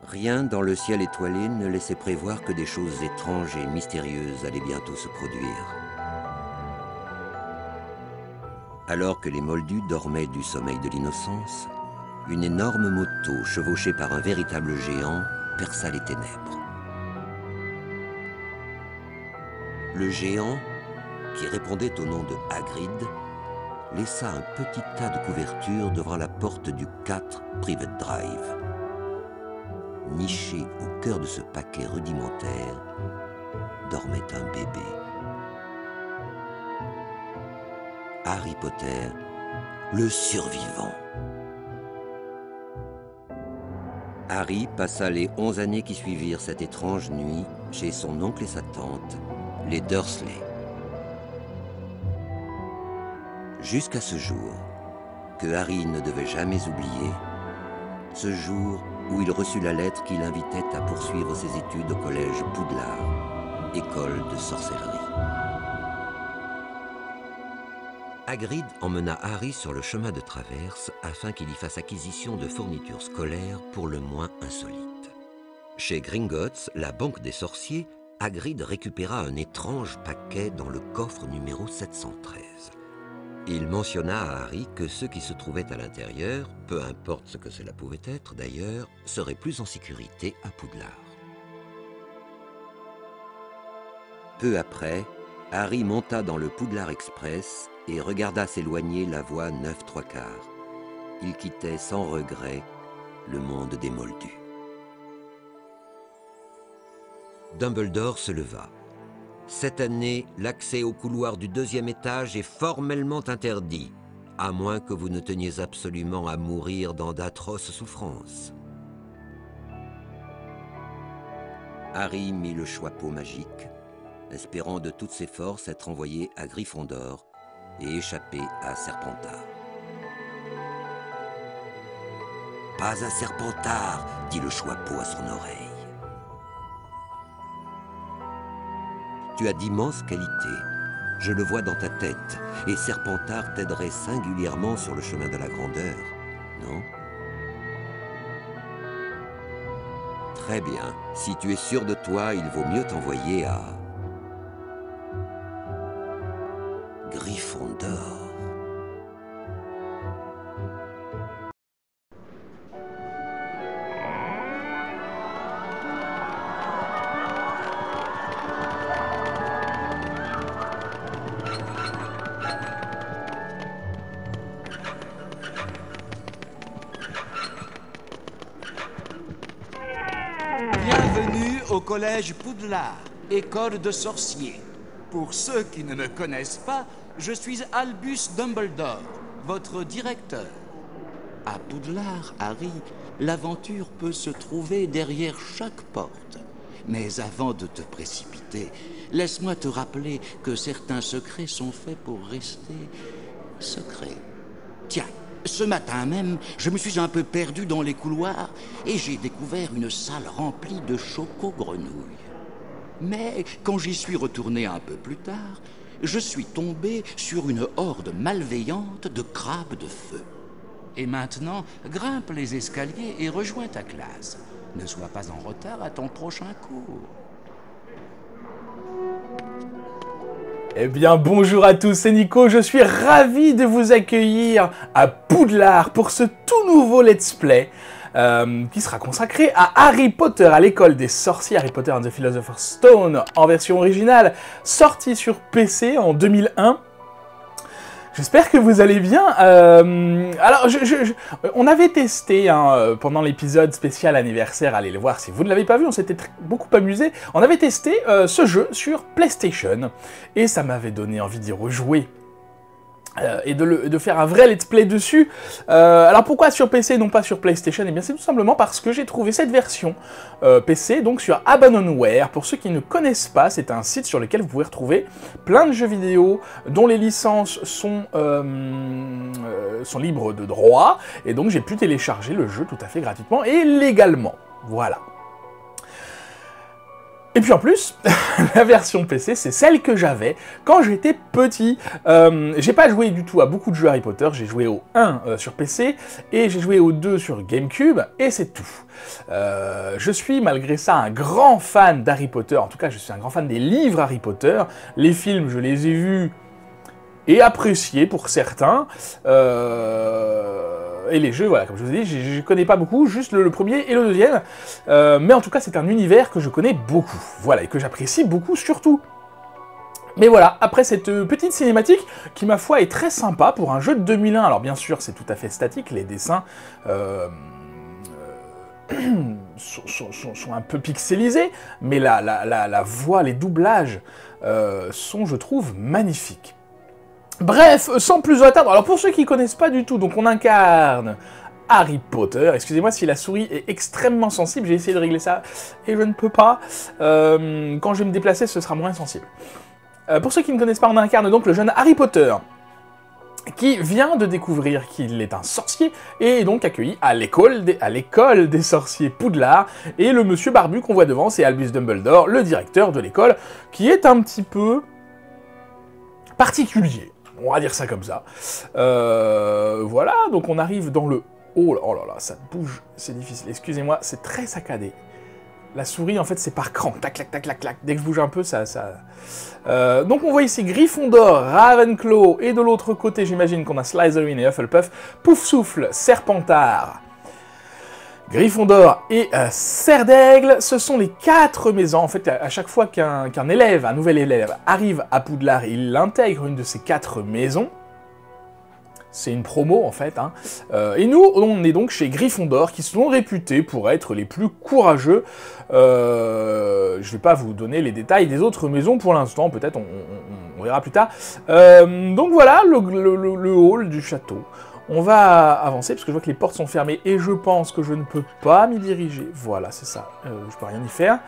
Rien dans le ciel étoilé ne laissait prévoir que des choses étranges et mystérieuses allaient bientôt se produire. Alors que les Moldus dormaient du sommeil de l'innocence, une énorme moto chevauchée par un véritable géant perça les ténèbres. Le géant, qui répondait au nom de Hagrid, laissa un petit tas de couvertures devant la porte du 4 Private Drive. Niché au cœur de ce paquet rudimentaire, dormait un bébé. Harry Potter, le survivant. Harry passa les 11 années qui suivirent cette étrange nuit chez son oncle et sa tante, les Dursley. Jusqu'à ce jour, que Harry ne devait jamais oublier, ce jour où il reçut la lettre qui l'invitait à poursuivre ses études au collège Poudlard, école de sorcellerie. Hagrid emmena Harry sur le chemin de traverse afin qu'il y fasse acquisition de fournitures scolaires pour le moins insolites. Chez Gringotts, la banque des sorciers, Hagrid récupéra un étrange paquet dans le coffre numéro 713. Il mentionna à Harry que ceux qui se trouvaient à l'intérieur, peu importe ce que cela pouvait être d'ailleurs, seraient plus en sécurité à Poudlard. Peu après, Harry monta dans le Poudlard Express et regarda s'éloigner la voie 9 3/4. Il quittait sans regret le monde des Moldus. Dumbledore se leva. Cette année, l'accès au couloir du 2e étage est formellement interdit, à moins que vous ne teniez absolument à mourir dans d'atroces souffrances. Harry mit le choixpeau magique, espérant de toutes ses forces être envoyé à Gryffondor et échapper à Serpentard. « Pas à Serpentard !» dit le choixpeau à son oreille. Tu as d'immenses qualités, je le vois dans ta tête, et Serpentard t'aiderait singulièrement sur le chemin de la grandeur, non? Très bien, si tu es sûr de toi, il vaut mieux t'envoyer à Gryffondor. Bienvenue au collège Poudlard, école de sorciers. Pour ceux qui ne me connaissent pas, je suis Albus Dumbledore, votre directeur. À Poudlard, Harry, l'aventure peut se trouver derrière chaque porte. Mais avant de te précipiter, laisse-moi te rappeler que certains secrets sont faits pour rester secrets. Tiens, ce matin même, je me suis un peu perdu dans les couloirs et j'ai découvert une salle remplie de choco-grenouilles. Mais quand j'y suis retourné un peu plus tard, je suis tombé sur une horde malveillante de crabes de feu. Et maintenant, grimpe les escaliers et rejoins ta classe. Ne sois pas en retard à ton prochain cours. Eh bien, bonjour à tous, c'est Nico, je suis ravi de vous accueillir à Poudlard pour ce tout nouveau let's play qui sera consacré à Harry Potter à l'école des sorciers, Harry Potter and the Philosopher's Stone en version originale, sorti sur PC en 2001. J'espère que vous allez bien. Alors, on avait testé pendant l'épisode spécial anniversaire, allez le voir si vous ne l'avez pas vu, on s'était beaucoup amusé. On avait testé ce jeu sur PlayStation et ça m'avait donné envie d'y rejouer. Et de faire un vrai let's play dessus. Alors pourquoi sur PC et non pas sur PlayStation? Eh bien c'est tout simplement parce que j'ai trouvé cette version PC donc sur Abandonware. Pour ceux qui ne connaissent pas, c'est un site sur lequel vous pouvez retrouver plein de jeux vidéo dont les licences sont libres de droit. Et donc j'ai pu télécharger le jeu tout à fait gratuitement et légalement. Voilà. Et puis en plus, la version PC, c'est celle que j'avais quand j'étais petit. J'ai pas joué du tout à beaucoup de jeux Harry Potter, j'ai joué au 1 sur PC, et j'ai joué au 2 sur GameCube, et c'est tout. Je suis malgré ça un grand fan d'Harry Potter, en tout cas je suis un grand fan des livres Harry Potter. Les films, je les ai vus et appréciés pour certains. Et les jeux, voilà, comme je vous ai dit, je connais pas beaucoup, juste le premier et le deuxième. Mais en tout cas, c'est un univers que je connais beaucoup. Voilà, et que j'apprécie beaucoup surtout. Mais voilà, après cette petite cinématique, qui ma foi est très sympa pour un jeu de 2001. Alors bien sûr, c'est tout à fait statique, les dessins sont un peu pixelisés, mais la voix, les doublages sont, je trouve, magnifiques. Bref, sans plus attendre, alors pour ceux qui ne connaissent pas du tout, donc on incarne Harry Potter. Excusez-moi si la souris est extrêmement sensible, j'ai essayé de régler ça et je ne peux pas. Quand je vais me déplacer, ce sera moins sensible. Pour ceux qui ne connaissent pas, on incarne donc le jeune Harry Potter, qui vient de découvrir qu'il est un sorcier, et est donc accueilli à l'école des sorciers Poudlard, et le monsieur barbu qu'on voit devant, c'est Albus Dumbledore, le directeur de l'école, qui est un petit peu particulier. On va dire ça comme ça. Voilà, donc on arrive dans le haut. Oh là là, ça bouge, c'est difficile. Excusez-moi, c'est très saccadé. La souris, en fait, c'est par cran. Tac, tac, tac, tac, tac. Dès que je bouge un peu, ça... Donc on voit ici Gryffondor, Ravenclaw, et de l'autre côté, j'imagine qu'on a Slytherin et Hufflepuff, Poufsouffle, Serpentard, Gryffondor et Serre d'Aigle. Ce sont les 4 maisons. En fait, à chaque fois qu'un élève, un nouvel élève, arrive à Poudlard, il intègre une de ces 4 maisons. C'est une promo, en fait. Hein. Et nous, on est donc chez Gryffondor, qui sont réputés pour être les plus courageux. Je vais pas vous donner les détails des autres maisons pour l'instant. Peut-être on verra plus tard. Donc voilà, le hall du château. On va avancer, parce que je vois que les portes sont fermées, et je pense que je ne peux pas m'y diriger. Voilà, c'est ça. Je peux rien y faire.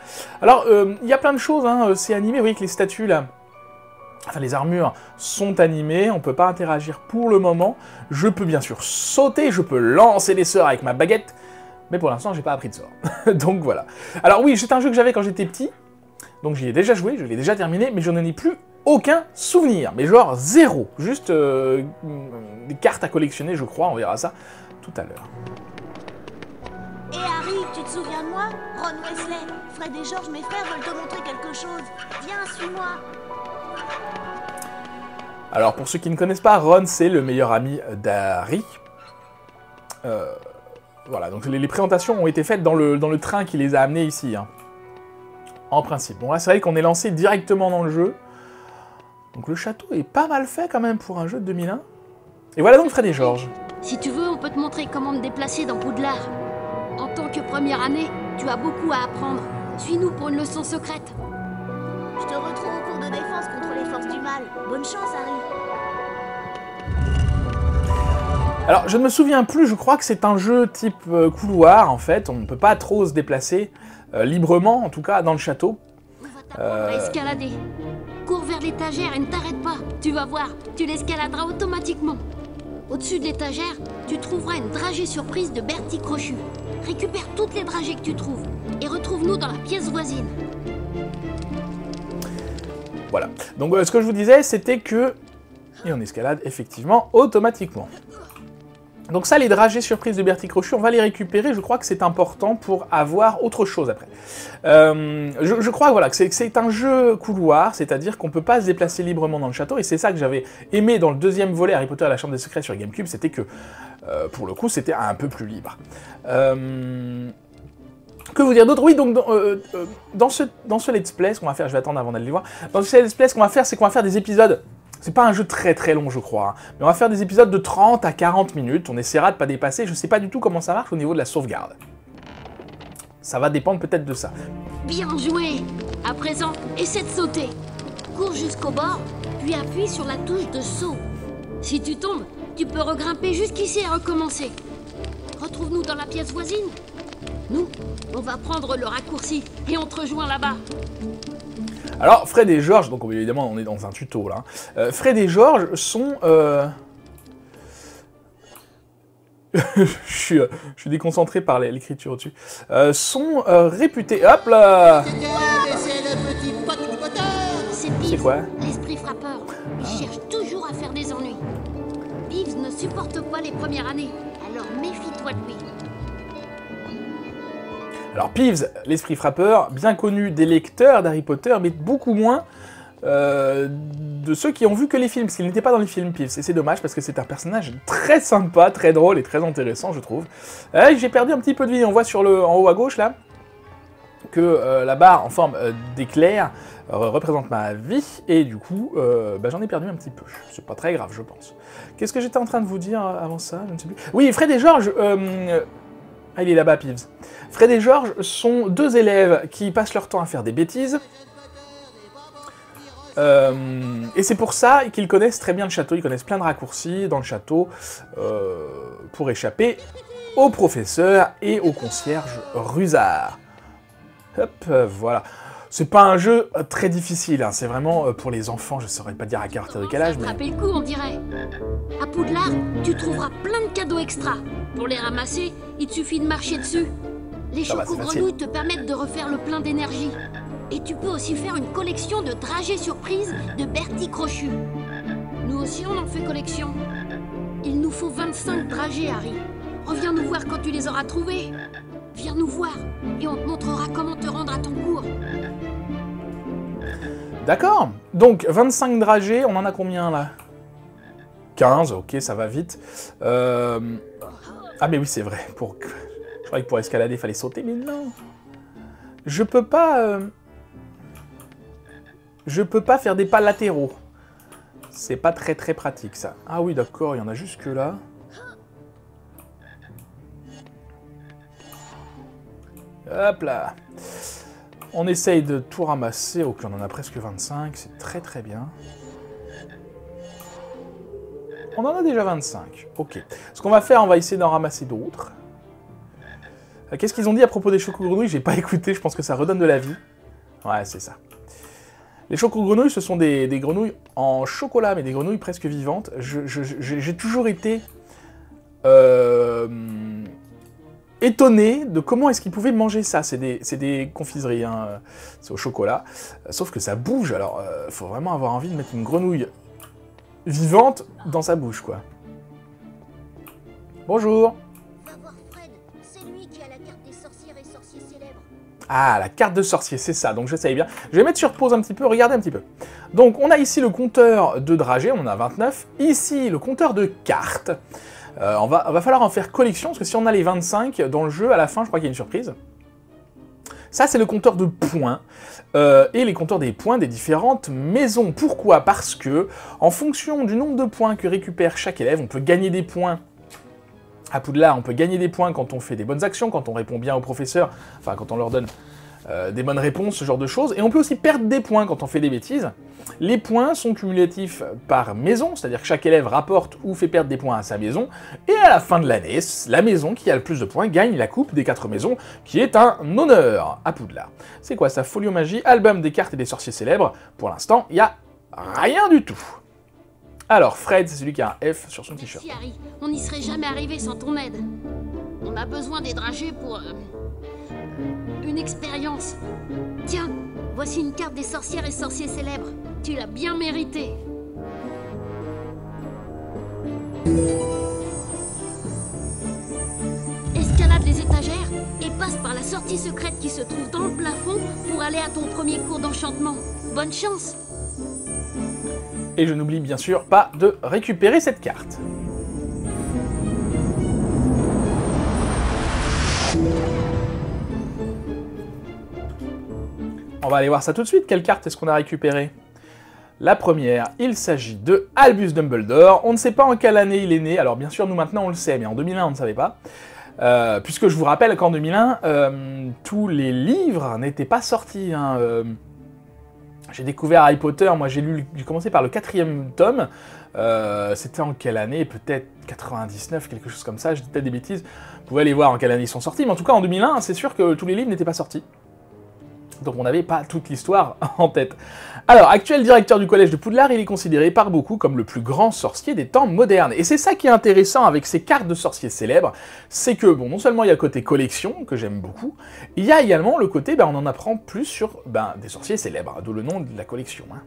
Alors, il y a plein de choses, hein. C'est animé. Vous voyez que les statues, là, enfin, les armures sont animées. On ne peut pas interagir pour le moment. Je peux bien sûr sauter, je peux lancer des sorts avec ma baguette, mais pour l'instant, j'ai pas appris de sort. Donc voilà. Alors oui, c'est un jeu que j'avais quand j'étais petit, donc j'y ai déjà joué, je l'ai déjà terminé, mais je n'en ai plus aucun souvenir, mais genre zéro. Juste des cartes à collectionner, je crois, on verra ça tout à l'heure. Et Harry, tu te souviens de moi? Ron Weasley, Fred et George, mes frères veulent te montrer quelque chose. Viens, suis-moi. Alors pour ceux qui ne connaissent pas, Ron c'est le meilleur ami d'Harry. Voilà, donc les présentations ont été faites dans le train qui les a amenés ici, hein. En principe. Bon là c'est vrai qu'on est lancé directement dans le jeu. Donc le château est pas mal fait quand même pour un jeu de 2001. Et voilà donc Fred et George. Si tu veux, on peut te montrer comment me déplacer dans Poudlard. En tant que première année, tu as beaucoup à apprendre. Suis-nous pour une leçon secrète. Je te retrouve au cours de défense contre les forces du mal. Bonne chance, Harry. Alors je ne me souviens plus, je crois que c'est un jeu type couloir en fait. On ne peut pas trop se déplacer librement, en tout cas dans le château. On va t'apprendre à escalader. Cours vers l'étagère et ne t'arrête pas. Tu vas voir, tu l'escaladeras automatiquement. Au-dessus de l'étagère, tu trouveras une dragée surprise de Bertie Crochu. Récupère toutes les dragées que tu trouves et retrouve-nous dans la pièce voisine. Voilà. Donc ce que je vous disais, c'était que... Et on escalade effectivement automatiquement. Donc ça, les dragées surprises de Bertie Crochu, on va les récupérer. Je crois que c'est important pour avoir autre chose après. Je crois voilà, que c'est un jeu couloir, c'est-à-dire qu'on ne peut pas se déplacer librement dans le château. Et c'est ça que j'avais aimé dans le deuxième volet Harry Potter et la Chambre des Secrets sur GameCube, c'était que, pour le coup, c'était un peu plus libre. Que vous dire d'autre? Oui, donc dans ce let's play, ce qu'on va faire, je vais attendre avant d'aller les voir. Dans ce let's play, ce qu'on va faire, c'est qu'on va faire des épisodes. C'est pas un jeu très très long, je crois, hein, mais on va faire des épisodes de 30 à 40 minutes. On essaiera de pas dépasser. Je sais pas du tout comment ça marche au niveau de la sauvegarde. Ça va dépendre peut-être de ça. Bien joué. À présent, essaie de sauter. Cours jusqu'au bord, puis appuie sur la touche de saut. Si tu tombes, tu peux regrimper jusqu'ici et recommencer. Retrouve-nous dans la pièce voisine. Nous, on va prendre le raccourci et on te rejoint là-bas. Alors, Fred et George, donc évidemment on est dans un tuto là, Fred et George sont... je suis déconcentré par l'écriture au-dessus. Sont réputés... Hop là! c'est quoi? L'esprit frappeur. Il cherche toujours à faire des ennuis. Peeves ne supporte pas les premières années, alors méfie-toi de lui. Alors Peeves, l'esprit frappeur, bien connu des lecteurs d'Harry Potter, mais beaucoup moins de ceux qui ont vu que les films, parce qu'il n'était pas dans les films, Peeves, et c'est dommage parce que c'est un personnage très sympa, très drôle et très intéressant, je trouve. J'ai perdu un petit peu de vie, on voit en haut à gauche, là, que la barre en forme d'éclair représente ma vie, et du coup, j'en ai perdu un petit peu. C'est pas très grave, je pense. Qu'est-ce que j'étais en train de vous dire avant ça? Je ne sais plus. Oui, Fred et George... il est là-bas, Peeves. Fred et George sont deux élèves qui passent leur temps à faire des bêtises. Et c'est pour ça qu'ils connaissent très bien le château. Ils connaissent plein de raccourcis dans le château pour échapper au professeur et au concierge Rusard. Hop, voilà. C'est pas un jeu très difficile, hein. C'est vraiment pour les enfants, je saurais pas dire à partir de quel âge, mais... Attraper le coup, on dirait. À Poudlard, tu trouveras plein de cadeaux extra. Pour les ramasser, il te suffit de marcher dessus. Les Ça va, c'est choco-grenouilles te permettent de refaire le plein d'énergie. Et tu peux aussi faire une collection de dragées surprises de Bertie Crochu. Nous aussi, on en fait collection. Il nous faut 25 dragées, Harry. Reviens nous voir quand tu les auras trouvés. Viens nous voir, et on te montrera comment te rendre à ton cours. D'accord. Donc, 25 dragées, on en a combien, là? 15, ok, ça va vite. Ah, mais oui, c'est vrai. Je croyais que pour escalader, il fallait sauter, mais non. Je peux pas... Je peux pas faire des pas latéraux. C'est pas très très pratique, ça. Ah oui, d'accord, il y en a jusque là. Hop là. On essaye de tout ramasser. Ok, on en a presque 25, c'est très très bien. On en a déjà 25, ok. Ce qu'on va faire, on va essayer d'en ramasser d'autres. Qu'est-ce qu'ils ont dit à propos des choco-grenouilles? J'ai pas écouté, je pense que ça redonne de la vie. Ouais, c'est ça. Les choco-grenouilles, ce sont des grenouilles en chocolat, mais des grenouilles presque vivantes. J'ai toujours été étonné de comment est-ce qu'ils pouvaient manger ça. C'est des confiseries, hein. C'est au chocolat. Sauf que ça bouge, alors faut vraiment avoir envie de mettre une grenouille vivante dans sa bouche, quoi. Bonjour. Va voir Fred, c'est lui qui a la carte des sorcières et sorciers célèbres. Ah, la carte de sorcier, c'est ça, donc je savais bien. Je vais mettre sur pause un petit peu, regardez un petit peu. Donc, on a ici le compteur de dragées, on en a 29. Ici, le compteur de cartes. Va falloir en faire collection, parce que si on a les 25 dans le jeu, à la fin, je crois qu'il y a une surprise. Ça, c'est le compteur de points, et les compteurs des points des différentes maisons. Pourquoi? Parce que, en fonction du nombre de points que récupère chaque élève, on peut gagner des points. À Poudlard, on peut gagner des points quand on fait des bonnes actions, quand on répond bien aux professeurs, enfin quand on leur donne des bonnes réponses, ce genre de choses. Et on peut aussi perdre des points quand on fait des bêtises. Les points sont cumulatifs par maison, c'est-à-dire que chaque élève rapporte ou fait perdre des points à sa maison. Et à la fin de l'année, la maison qui a le plus de points gagne la coupe des 4 maisons, qui est un honneur à Poudlard. C'est quoi ça? Foliomagie, album des cartes et des sorciers célèbres. Pour l'instant, il n'y a rien du tout. Alors, Fred, c'est celui qui a un F sur son t-shirt. Merci, Harry. On n'y serait jamais arrivé sans ton aide. On a besoin des dragées pour... une expérience. Tiens, voici une carte des sorcières et sorciers célèbres. Tu l'as bien mérité. Escalade les étagères et passe par la sortie secrète qui se trouve dans le plafond pour aller à ton premier cours d'enchantement. Bonne chance! Et je n'oublie bien sûr pas de récupérer cette carte. On va aller voir ça tout de suite. Quelle carte est-ce qu'on a récupérée? La première, il s'agit de Albus Dumbledore. On ne sait pas en quelle année il est né. Alors bien sûr, nous maintenant on le sait, mais en 2001 on ne savait pas. Puisque je vous rappelle qu'en 2001, tous les livres n'étaient pas sortis, hein. J'ai découvert Harry Potter, moi j'ai commencé par le 4e tome. C'était en quelle année? Peut-être 99, quelque chose comme ça, je dis peut-être des bêtises. Vous pouvez aller voir en quelle année ils sont sortis, mais en tout cas en 2001, c'est sûr que tous les livres n'étaient pas sortis. Donc on n'avait pas toute l'histoire en tête. Alors, actuel directeur du collège de Poudlard, il est considéré par beaucoup comme le plus grand sorcier des temps modernes. Et c'est ça qui est intéressant avec ces cartes de sorciers célèbres, c'est que, bon, non seulement il y a le côté collection, que j'aime beaucoup, il y a également le côté, on en apprend plus sur des sorciers célèbres, d'où le nom de la collection. Hein.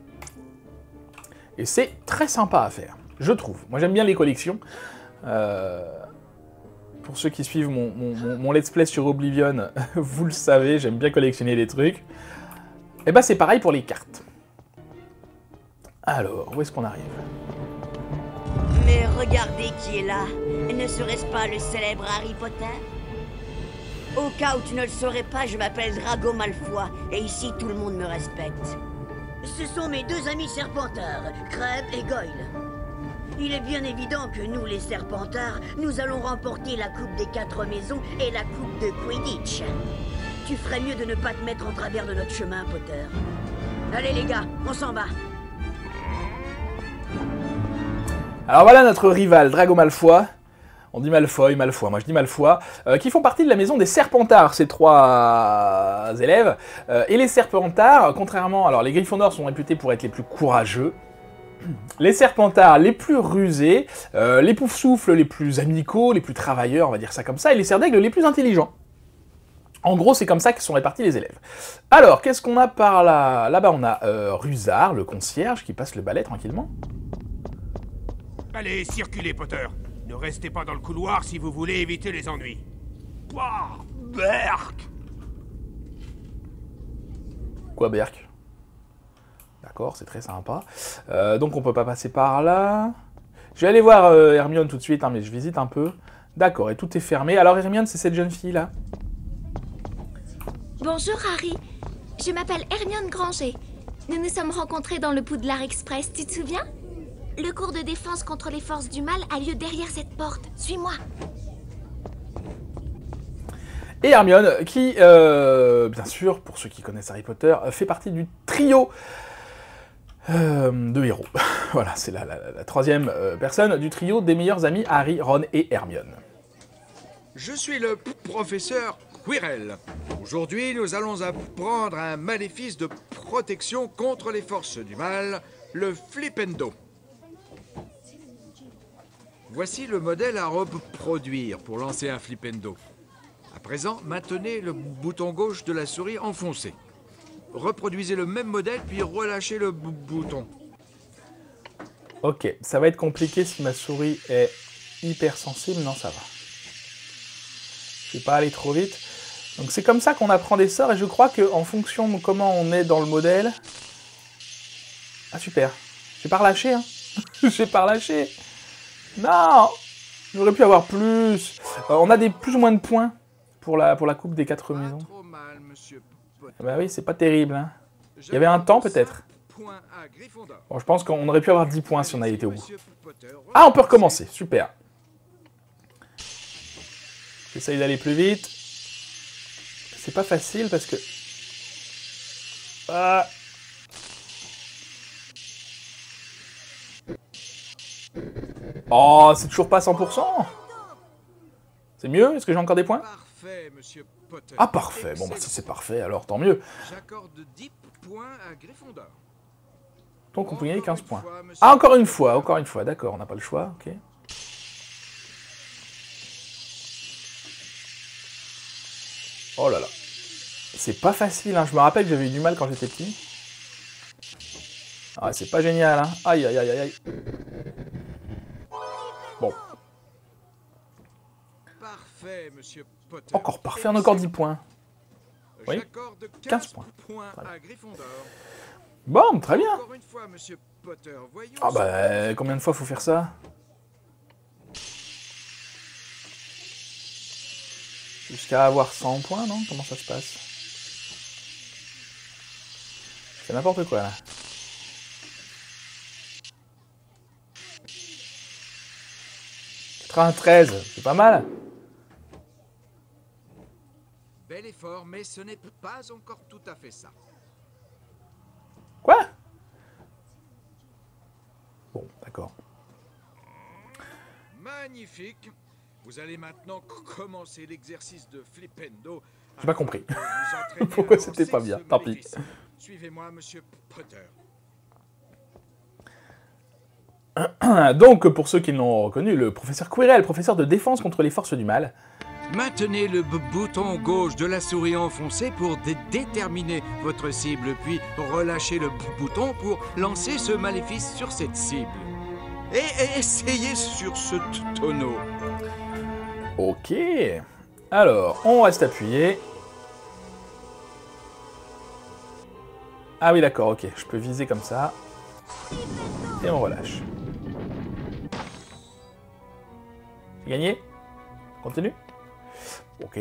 Et c'est très sympa à faire, je trouve. Moi j'aime bien les collections. Pour ceux qui suivent mon let's play sur Oblivion, vous le savez, j'aime bien collectionner des trucs. Et bah c'est pareil pour les cartes. Alors, où est-ce qu'on arrive? Mais regardez qui est là. Ne serait-ce pas le célèbre Harry Potter? Au cas où tu ne le saurais pas, je m'appelle Drago Malfoy, et ici tout le monde me respecte. Ce sont mes deux amis serpentards, Crabbe et Goyle. Il est bien évident que nous, les serpentards, nous allons remporter la Coupe des 4 maisons et la Coupe de Quidditch. Tu ferais mieux de ne pas te mettre en travers de notre chemin, Potter. Allez les gars, on s'en va. Alors voilà notre rival, Drago Malfoy. On dit Malfoy, Malfoy, moi je dis Malfoy, qui font partie de la maison des Serpentards, ces trois élèves. Et les Serpentards, contrairement... Alors les Gryffondors sont réputés pour être les plus courageux. Les Serpentards les plus rusés, les Poufsouffles les plus amicaux, les plus travailleurs, on va dire ça comme ça, et les Serdaigle les plus intelligents. En gros, c'est comme ça que sont répartis les élèves. Alors, qu'est-ce qu'on a par là? Là-bas, on a Rusard, le concierge, qui passe le balai tranquillement. Allez, circulez, Potter. Ne restez pas dans le couloir si vous voulez éviter les ennuis. Wouah, Berk! Quoi, Berk? D'accord, c'est très sympa. Donc on peut pas passer par là. Je vais aller voir Hermione tout de suite, hein, mais je visite un peu. D'accord, et tout est fermé. Alors Hermione, c'est cette jeune fille-là. Bonjour Harry, je m'appelle Hermione Granger. Nous nous sommes rencontrés dans le Poudlard Express, tu te souviens? Le cours de défense contre les forces du mal a lieu derrière cette porte. Suis-moi. Et Hermione, qui, bien sûr, pour ceux qui connaissent Harry Potter, fait partie du trio de héros. Voilà, c'est la troisième personne du trio des meilleurs amis Harry, Ron et Hermione. Je suis le professeur Quirrell. Aujourd'hui, nous allons apprendre un maléfice de protection contre les forces du mal, le Flipendo. Voici le modèle à reproduire pour lancer un Flipendo. À présent, maintenez le bouton gauche de la souris enfoncé. Reproduisez le même modèle, puis relâchez le bouton. Ok, ça va être compliqué si ma souris est hypersensible. Non, ça va. Je vais pas aller trop vite. Donc c'est comme ça qu'on apprend des sorts, et je crois qu'en fonction de comment on est dans le modèle... Ah super, j'ai pas relâché, hein. J'ai pas relâché. Non, j'aurais pu avoir plus. On a des plus ou moins de points pour la coupe des 4 maisons. Bah oui, c'est pas terrible, hein. Il y avait un temps peut-être. Bon, je pense qu'on aurait pu avoir 10 points si on avait été au bout. Ah, on peut recommencer, super. J'essaye d'aller plus vite. C'est pas facile parce que... Ah. Oh, c'est toujours pas 100%. C'est mieux? Est-ce que j'ai encore des points? Parfait, monsieur Potter. Ah, parfait. Bon, bah, si c'est parfait, alors tant mieux. J'accorde 10 points à Gryffondor. Donc on peut gagner 15 points. Ah, encore une fois, d'accord, on n'a pas le choix, ok. Oh là là. C'est pas facile, hein. Je me rappelle que j'avais eu du mal quand j'étais petit. Ah, c'est pas génial, hein. Aïe, aïe, aïe, aïe. Bon. Parfait, monsieur Potter. Encore parfait, on a encore 10 points. Oui, 15 points. Voilà. Bon, très bien. Encore une fois, monsieur Potter. Voyons Ah bah, combien de fois faut faire ça? Jusqu'à avoir 100 points, non? Comment ça se passe? Je fais n'importe quoi, là. « 93, c'est pas mal. Bel effort, mais ce n'est pas encore tout à fait ça. Quoi? Bon, d'accord. Magnifique. Vous allez maintenant commencer l'exercice de Flipendo. J'ai pas compris. Pourquoi c'était pas bien? Tant pis. Suivez-moi, monsieur Potter. Donc, pour ceux qui l'ont reconnu, le professeur Quirrell, professeur de défense contre les forces du mal, Maintenez le bouton gauche de la souris enfoncé pour déterminer votre cible, puis relâchez le bouton pour lancer ce maléfice sur cette cible. Et essayez sur ce tonneau. Ok. Alors, on reste appuyé. Ah oui, d'accord, ok. Je peux viser comme ça. Et on relâche. J'ai gagné? Continue? Ok.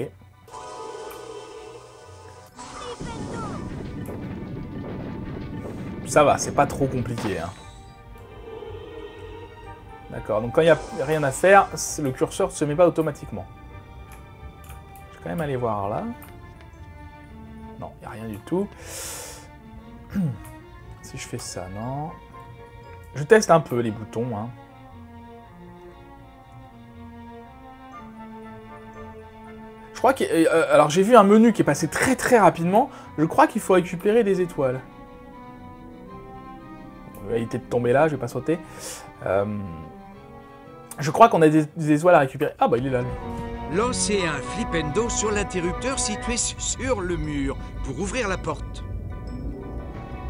Ça va, c'est pas trop compliqué. Hein. D'accord, donc quand il n'y a rien à faire, le curseur ne se met pas automatiquement. Je vais quand même aller voir là. Non, il n'y a rien du tout. Si je fais ça, non. Je teste un peu les boutons. Hein. Je crois que... alors j'ai vu un menu qui est passé très très rapidement. Je crois qu'il faut récupérer des étoiles. On va éviter de tomber là, je vais pas sauter. Je crois qu'on a des étoiles à récupérer. Ah bah il est là lui. Lancez un flipendo sur l'interrupteur situé sur le mur pour ouvrir la porte.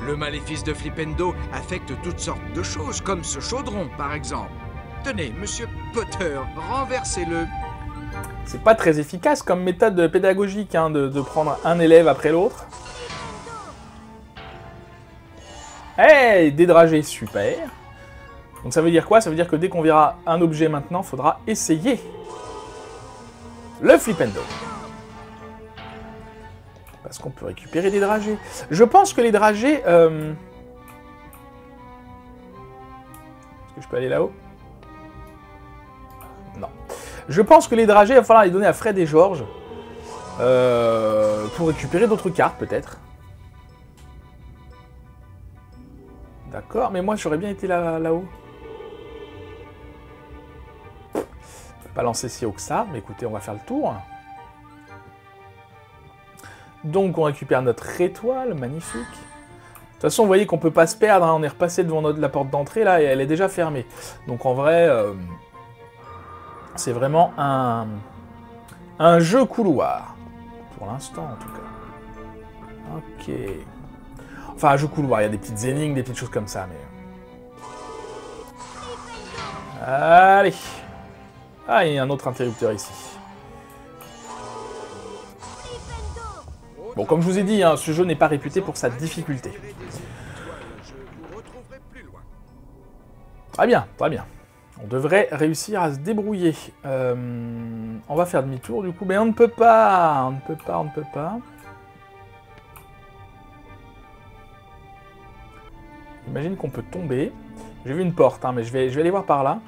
Le maléfice de flipendo affecte toutes sortes de choses, comme ce chaudron par exemple. Tenez, Monsieur Potter, renversez-le. C'est pas très efficace comme méthode pédagogique hein, de prendre un élève après l'autre. Hey, dédrager, super. Donc ça veut dire quoi? Ça veut dire que dès qu'on verra un objet maintenant, il faudra essayer le flipendo. Parce qu'on peut récupérer des dragées. Je pense que les dragées... Est-ce que je peux aller là-haut? Non. Je pense que les dragées, il va falloir les donner à Fred et George. Pour récupérer d'autres cartes, peut-être. D'accord, mais moi, j'aurais bien été là-haut. Je ne peux pas lancer si haut que ça, mais écoutez, on va faire le tour. Donc, on récupère notre étoile, magnifique. De toute façon, vous voyez qu'on ne peut pas se perdre, hein. On est repassé devant la porte d'entrée, là, et elle est déjà fermée. Donc, en vrai... c'est vraiment un jeu couloir. Pour l'instant, en tout cas. Ok. Enfin, un jeu couloir. Il y a des petites énigmes, des petites choses comme ça, mais... Allez. Ah, il y a un autre interrupteur ici. Bon, comme je vous ai dit, hein, ce jeu n'est pas réputé pour sa difficulté. Très bien, très bien. On devrait réussir à se débrouiller. On va faire demi-tour du coup, mais on ne peut pas. On ne peut pas, on ne peut pas. J'imagine qu'on peut tomber. J'ai vu une porte, hein, mais je vais aller voir par là.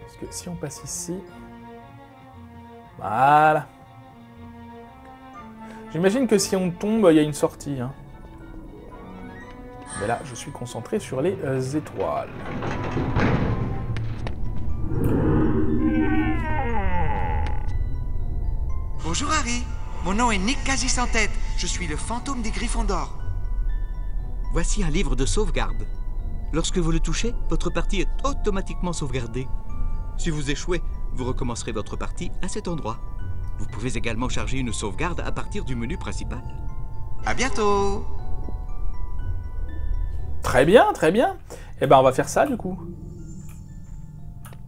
Parce que si on passe ici... Voilà. J'imagine que si on tombe, il y a une sortie. Hein. Mais là, je suis concentré sur les étoiles. Bonjour Harry, mon nom est Nick Quasi-Sans-Tête. Je suis le fantôme des Gryffondors. Voici un livre de sauvegarde. Lorsque vous le touchez, votre partie est automatiquement sauvegardée. Si vous échouez, vous recommencerez votre partie à cet endroit. Vous pouvez également charger une sauvegarde à partir du menu principal. À bientôt. Très bien, très bien. Eh ben, on va faire ça, du coup.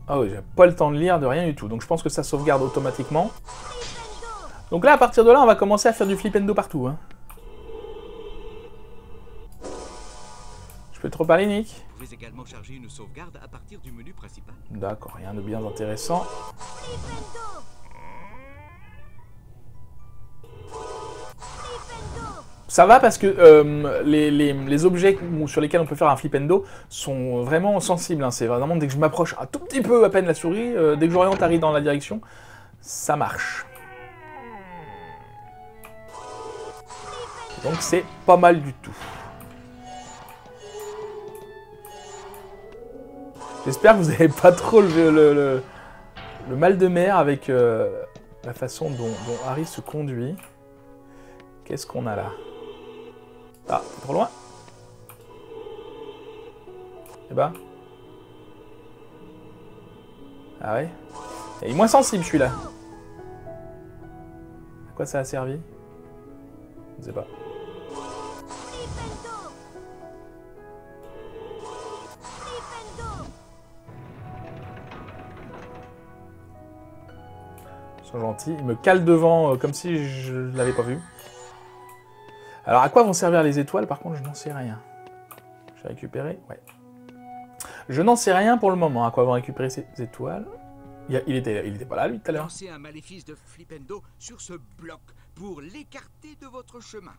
Ah oui, j'ai pas le temps de lire, de rien du tout. Donc, je pense que ça sauvegarde automatiquement. Donc là, à partir de là, on va commencer à faire du flipendo partout. Hein. Je peux te reparler, Nick? Vous pouvez également charger une sauvegarde à partir du menu principal. D'accord, rien de bien intéressant. Ça va parce que les objets sur lesquels on peut faire un flipendo sont vraiment sensibles. Hein. C'est vraiment dès que je m'approche un tout petit peu à peine la souris, dès que j'oriente Harry dans la direction, ça marche. Donc c'est pas mal du tout. J'espère que vous n'avez pas trop le mal de mer avec la façon dont Harry se conduit. Qu'est-ce qu'on a là? Ah, c'est trop loin. Eh ben. Ah ouais. Il est moins sensible celui-là. À quoi ça a servi? Je ne sais pas. Ils sont gentils. Ils me calent devant comme si je ne l'avais pas vu. Alors à quoi vont servir les étoiles? Par contre, je n'en sais rien. J'ai récupéré? Ouais. Je n'en sais rien pour le moment. À quoi vont récupérer ces étoiles? Il était pas là, lui, tout à l'heure. Lancez un maléfice de Flipendo sur ce bloc pour l'écarter de votre chemin.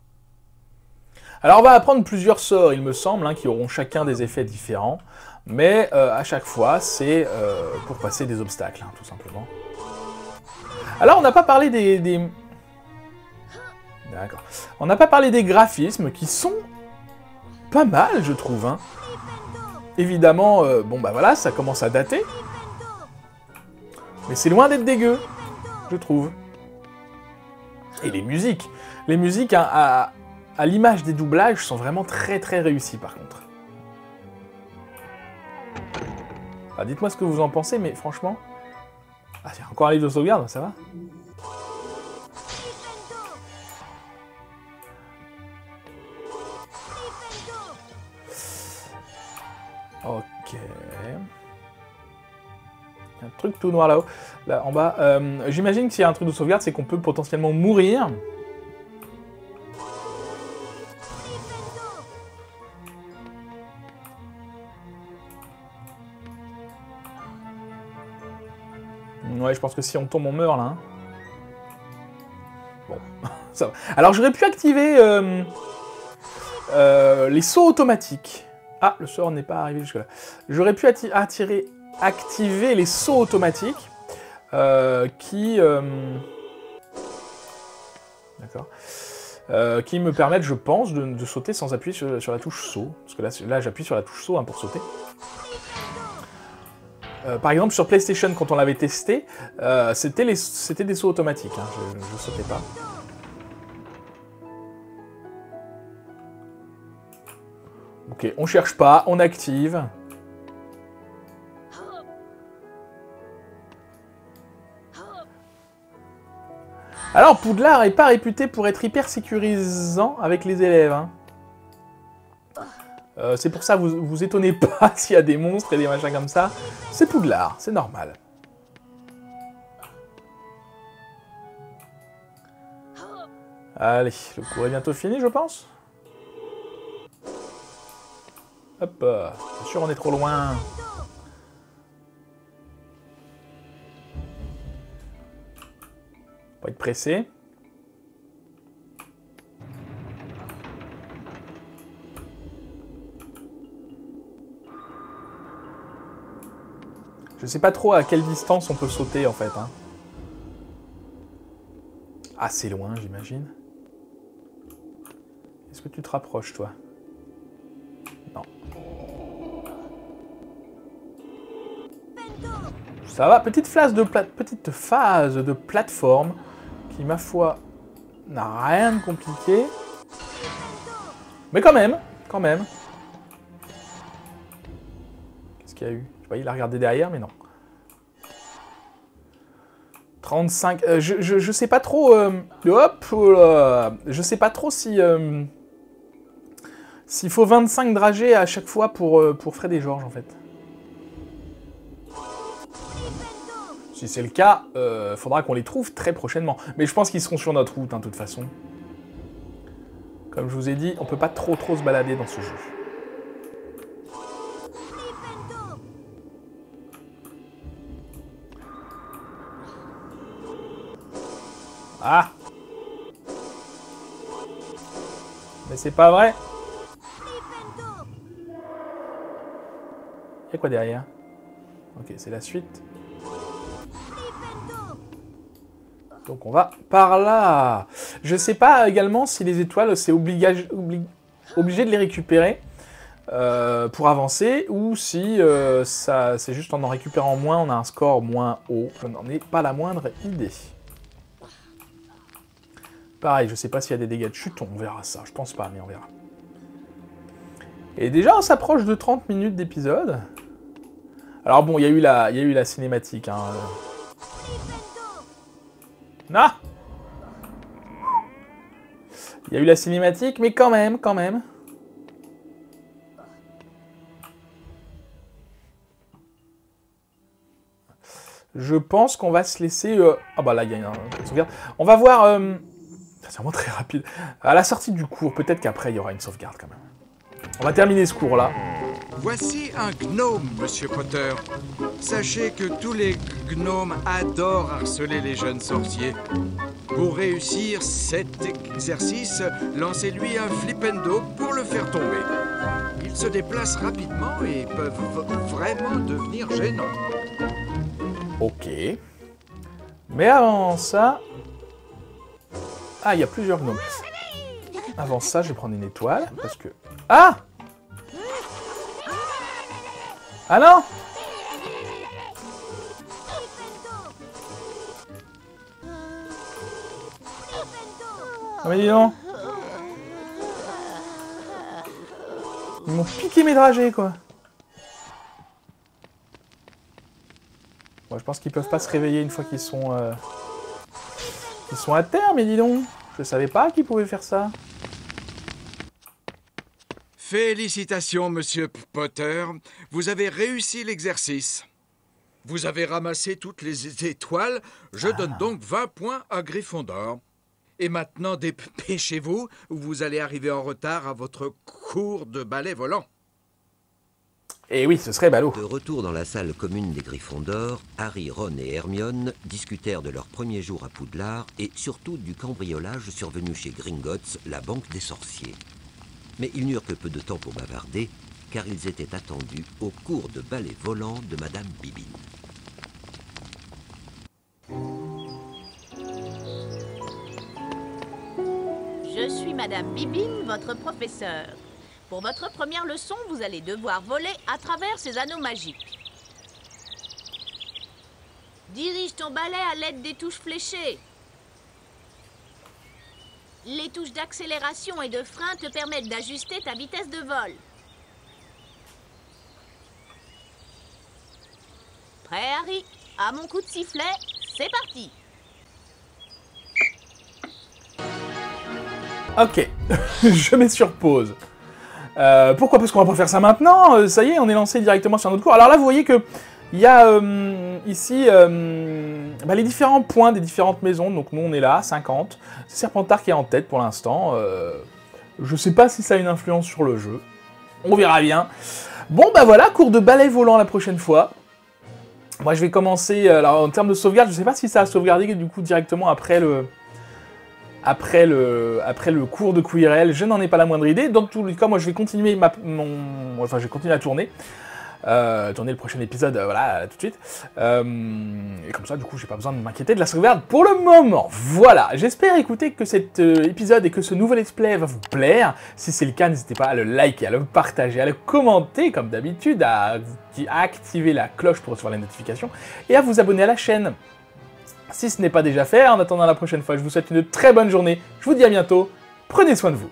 Alors, on va apprendre plusieurs sorts, il me semble, hein, qui auront chacun des effets différents. Mais à chaque fois, c'est pour passer des obstacles, hein, tout simplement. Alors, on n'a pas parlé des... D'accord. On n'a pas parlé des graphismes qui sont pas mal, je trouve. Hein. Évidemment, bon bah voilà, ça commence à dater. Mais c'est loin d'être dégueu, je trouve. Et les musiques hein, à l'image des doublages sont vraiment très très réussies par contre. Ah, dites-moi ce que vous en pensez, mais franchement... Ah, il y a encore un livre de sauvegarde, ça va? Ok... Un truc tout noir là-haut, là en bas. J'imagine que s'il y a un truc de sauvegarde, c'est qu'on peut potentiellement mourir. Ouais, je pense que si on tombe, on meurt là. Hein. Bon, ça va. Alors j'aurais pu activer les sauts automatiques. Ah, le sort n'est pas arrivé jusque-là. J'aurais pu activer les sauts automatiques qui me permettent, je pense, de sauter sans appuyer sur la touche saut. Parce que là j'appuie sur la touche saut hein, pour sauter. Par exemple, sur PlayStation, quand on l'avait testé, c'était des sauts automatiques. Hein, je sautais pas. Ok, on cherche pas, on active. Alors, Poudlard n'est pas réputé pour être hyper sécurisant avec les élèves. Hein. C'est pour ça, vous étonnez pas s'il y a des monstres et des machins comme ça. C'est Poudlard, c'est normal. Allez, le cours est bientôt fini, je pense. Hop, c'est sûr, on est trop loin. Pas être pressé. Je sais pas trop à quelle distance on peut sauter en fait. Hein. Assez loin, j'imagine. Est-ce que tu te rapproches, toi? Non. Ça va, petite phase de plateforme qui, ma foi, n'a rien de compliqué. Mais quand même. Qu'est-ce qu'il y a eu? Je voyais, il a regardé derrière, mais non. 35... je sais pas trop... hop, je sais pas trop si... s'il faut 25 dragées à chaque fois pour Fred et George, en fait. Si c'est le cas, faudra qu'on les trouve très prochainement. Mais je pense qu'ils seront sur notre route, hein, de toute façon. Comme je vous ai dit, on peut pas trop se balader dans ce jeu. Ah! Mais c'est pas vrai! Il y a quoi derrière? Ok, c'est la suite. Donc on va par là. Je sais pas également si les étoiles, c'est obligé de les récupérer pour avancer, ou si c'est juste en récupérant moins, on a un score moins haut. Je n'en ai pas la moindre idée. Pareil, je sais pas s'il y a des dégâts de chute, on verra ça. Je pense pas, mais on verra. Et déjà, on s'approche de 30 minutes d'épisode. Alors bon, il y a eu la cinématique, hein. Non. Il y a eu la cinématique, mais quand même. Je pense qu'on va se laisser... Ah bah là, il y a une sauvegarde. On va voir... C'est vraiment très rapide. À la sortie du cours, peut-être qu'après, il y aura une sauvegarde quand même. On va terminer ce cours-là. Voici un gnome, Monsieur Potter. Sachez que tous les gnomes adorent harceler les jeunes sorciers. Pour réussir cet exercice, lancez-lui un flipendo pour le faire tomber. Ils se déplacent rapidement et peuvent vraiment devenir gênants. Ok. Mais avant ça... Ah, il y a plusieurs gnomes. Avant ça, je vais prendre une étoile, parce que... Ah! Ah non! Ah mais dis donc! Ils m'ont piqué mes dragées, quoi! Bon, je pense qu'ils peuvent pas se réveiller une fois qu'ils sont à terre, mais dis donc! Je savais pas qu'ils pouvaient faire ça. Félicitations, Monsieur Potter. Vous avez réussi l'exercice. Vous avez ramassé toutes les étoiles. Je donne donc 20 points à Gryffondor. Et maintenant, dépêchez-vous, ou vous allez arriver en retard à votre cours de ballet volant. Et oui, ce serait ballot. De retour dans la salle commune des Gryffondor, Harry, Ron et Hermione discutèrent de leur premier jour à Poudlard et surtout du cambriolage survenu chez Gringotts, la banque des sorciers. Mais ils n'eurent que peu de temps pour bavarder, car ils étaient attendus au cours de ballet volant de Madame Bibine. Je suis Madame Bibine, votre professeure. Pour votre première leçon, vous allez devoir voler à travers ces anneaux magiques. Dirige ton balai à l'aide des touches fléchées. Les touches d'accélération et de frein te permettent d'ajuster ta vitesse de vol. Prêt, Harry? À mon coup de sifflet, c'est parti! Ok, je mets sur pause. Pourquoi? Parce qu'on va pas faire ça maintenant. Ça y est, on est lancé directement sur un autre cours. Alors là, vous voyez que il y a ici les différents points des différentes maisons. Donc nous, on est là, 50. C'est Serpentard qui est en tête pour l'instant. Je sais pas si ça a une influence sur le jeu. On verra bien. Bon, bah voilà, cours de balai volant la prochaine fois. Moi, je vais commencer... alors, en termes de sauvegarde, je sais pas si ça a sauvegardé du coup directement après le cours de Quirrell, je n'en ai pas la moindre idée. Dans tous les cas, moi, je vais continuer je vais continuer à tourner. Tourner le prochain épisode, voilà, tout de suite. Et comme ça, du coup, j'ai pas besoin de m'inquiéter de la sauvegarde pour le moment. Voilà, j'espère, écoutez, que cet épisode et que ce nouvel let's play va vous plaire. Si c'est le cas, n'hésitez pas à le liker, à le partager, à le commenter, comme d'habitude, à activer la cloche pour recevoir les notifications et à vous abonner à la chaîne. Si ce n'est pas déjà fait, en attendant la prochaine fois, je vous souhaite une très bonne journée. Je vous dis à bientôt. Prenez soin de vous.